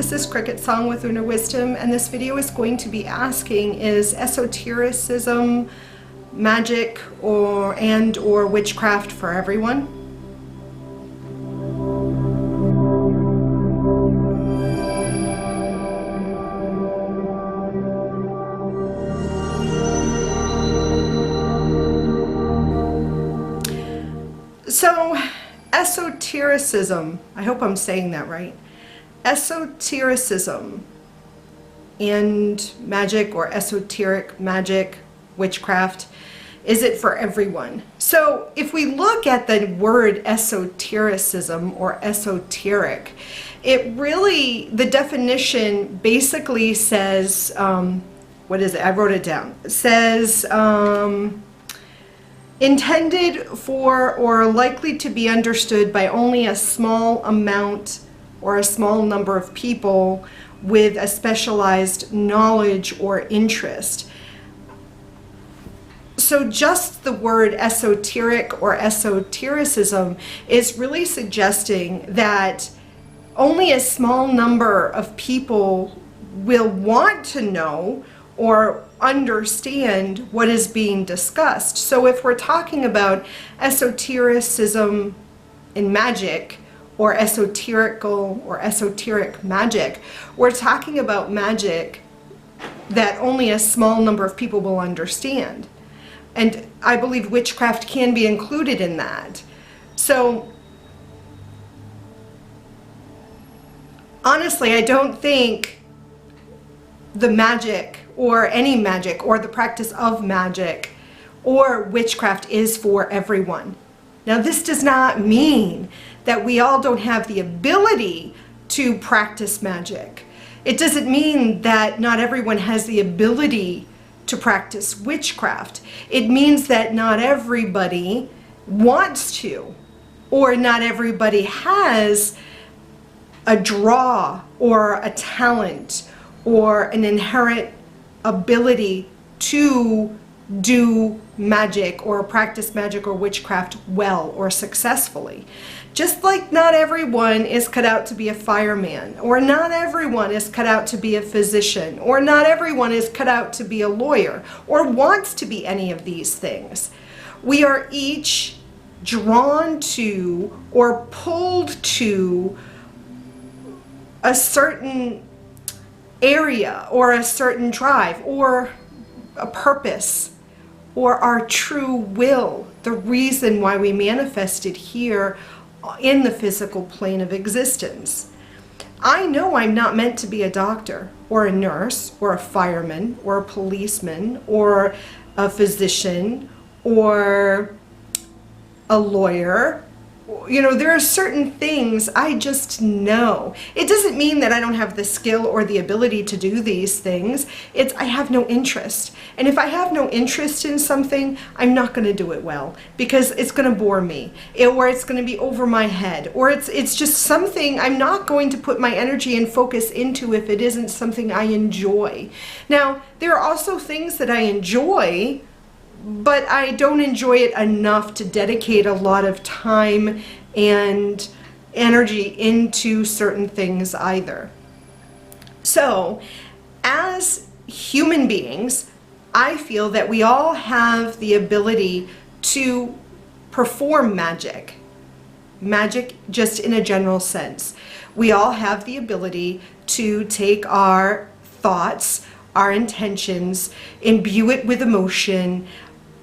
This is CricketSong with Lunar Wisdom, and this video is going to be asking, is esotericism, magic, or witchcraft for everyone? So, esotericism, I hope I'm saying that right. Esotericism and magic, or esoteric magic, witchcraft, is it for everyone? So if we look at the word esotericism or esoteric, it really, the definition basically says, what is it? I wrote it down. It says, intended for or likely to be understood by only a small amount or a small number of people with a specialized knowledge or interest. So just the word esoteric or esotericism is really suggesting that only a small number of people will want to know or understand what is being discussed. So if we're talking about esotericism in magic, or esoterical or esoteric magic, we're talking about magic that only a small number of people will understand. And I believe witchcraft can be included in that. So honestly, I don't think the magic or any magic or the practice of magic or witchcraft is for everyone. Now, this does not mean that we all don't have the ability to practice magic. It doesn't mean that not everyone has the ability to practice witchcraft. It means that not everybody wants to, or not everybody has a draw or a talent or an inherent ability to do magic or practice magic or witchcraft well or successfully. Just like not everyone is cut out to be a fireman, or not everyone is cut out to be a physician, or not everyone is cut out to be a lawyer, or wants to be any of these things. We are each drawn to or pulled to a certain area, or a certain drive, or a purpose, or our true will, the reason why we manifested here in the physical plane of existence. I know I'm not meant to be a doctor, or a nurse, or a fireman, or a policeman, or a physician, or a lawyer. You know, there are certain things I just know. It doesn't mean that I don't have the skill or the ability to do these things. It's I have no interest. And if I have no interest in something, I'm not going to do it well, because it's going to bore me, or it's going to be over my head, or it's just something I'm not going to put my energy and focus into if it isn't something I enjoy. Now, there are also things that I enjoy, but I don't enjoy it enough to dedicate a lot of time and energy into certain things either. So, as human beings, I feel that we all have the ability to perform magic. Magic just in a general sense. We all have the ability to take our thoughts, our intentions, imbue it with emotion,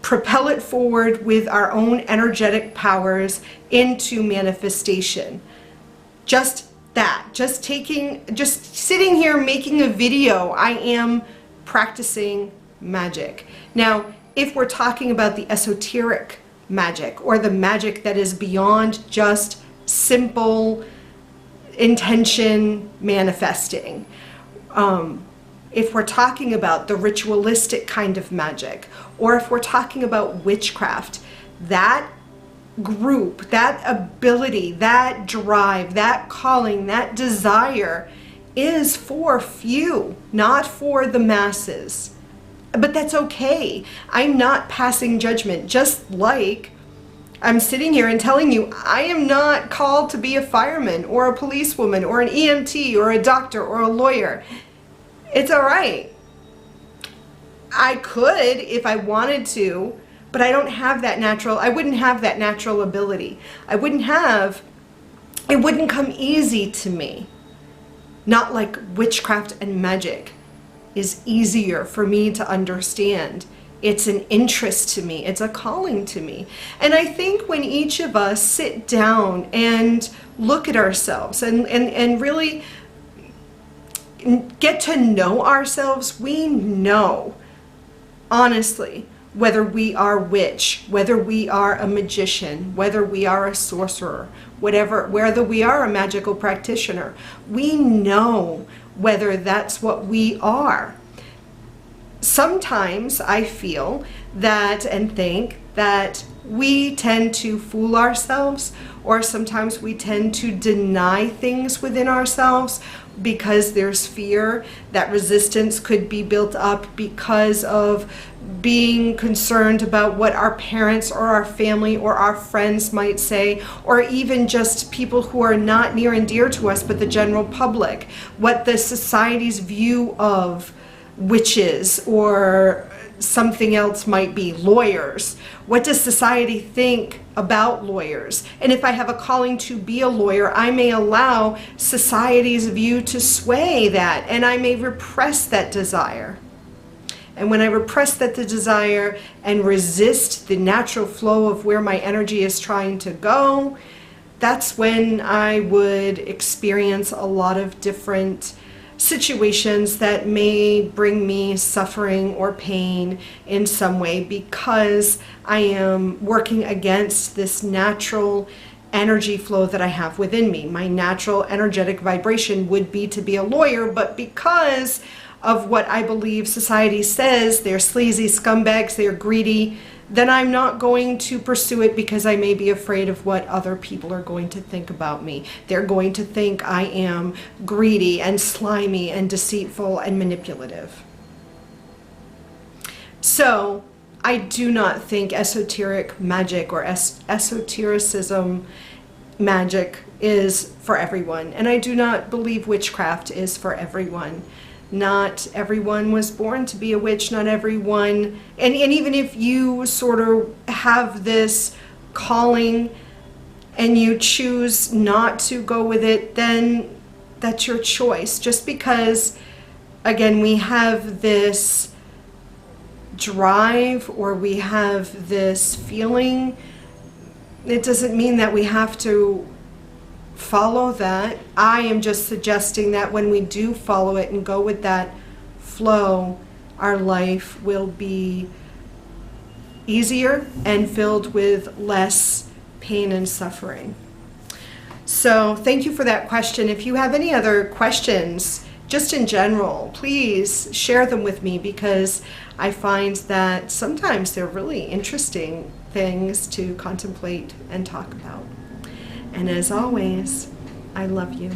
propel it forward with our own energetic powers into manifestation. Just that, just sitting here making a video, I am practicing magic. Now, if we're talking about the esoteric magic, or the magic that is beyond just simple intention manifesting, if we're talking about the ritualistic kind of magic, or if we're talking about witchcraft, that group, that ability, that drive, that calling, that desire is for few, not for the masses. But that's okay. I'm not passing judgment. Just like I'm sitting here and telling you I am not called to be a fireman or a policewoman or an EMT or a doctor or a lawyer. It's all right. I could if I wanted to, but I don't have that I wouldn't have that natural ability. It wouldn't come easy to me. Not like witchcraft and magic is easier for me to understand. It's an interest to me. It's a calling to me. And I think when each of us sit down and look at ourselves and really get to know ourselves, we know, honestly, whether we are a witch, whether we are a magician, whether we are a sorcerer, whether we are a magical practitioner. We know whether that's what we are. Sometimes I feel that and think that we tend to fool ourselves, or sometimes we tend to deny things within ourselves because there's fear that resistance could be built up because of being concerned about what our parents or our family or our friends might say, or even just people who are not near and dear to us but the general public, what the society's view of witches or something else might be, lawyers. What does society think about lawyers? And if I have a calling to be a lawyer, I may allow society's view to sway that, and I may repress that desire. And when I repress that desire and resist the natural flow of where my energy is trying to go, that's when I would experience a lot of different situations that may bring me suffering or pain in some way, because I am working against this natural energy flow that I have within me. My natural energetic vibration would be to be a lawyer, but because of what I believe society says, they're sleazy scumbags, they're greedy, then I'm not going to pursue it because I may be afraid of what other people are going to think about me. They're going to think I am greedy and slimy and deceitful and manipulative. So I do not think esoteric magic or esotericism magic is for everyone. And I do not believe witchcraft is for everyone. Not everyone was born to be a witch, not everyone, and even if you sort of have this calling and you choose not to go with it, then that's your choice. Just because, again, we have this drive or we have this feeling, it doesn't mean that we have to follow that. I am just suggesting that when we do follow it and go with that flow, our life will be easier and filled with less pain and suffering. So thank you for that question. If you have any other questions, just in general, please share them with me, because I find that sometimes they're really interesting things to contemplate and talk about. And as always, I love you.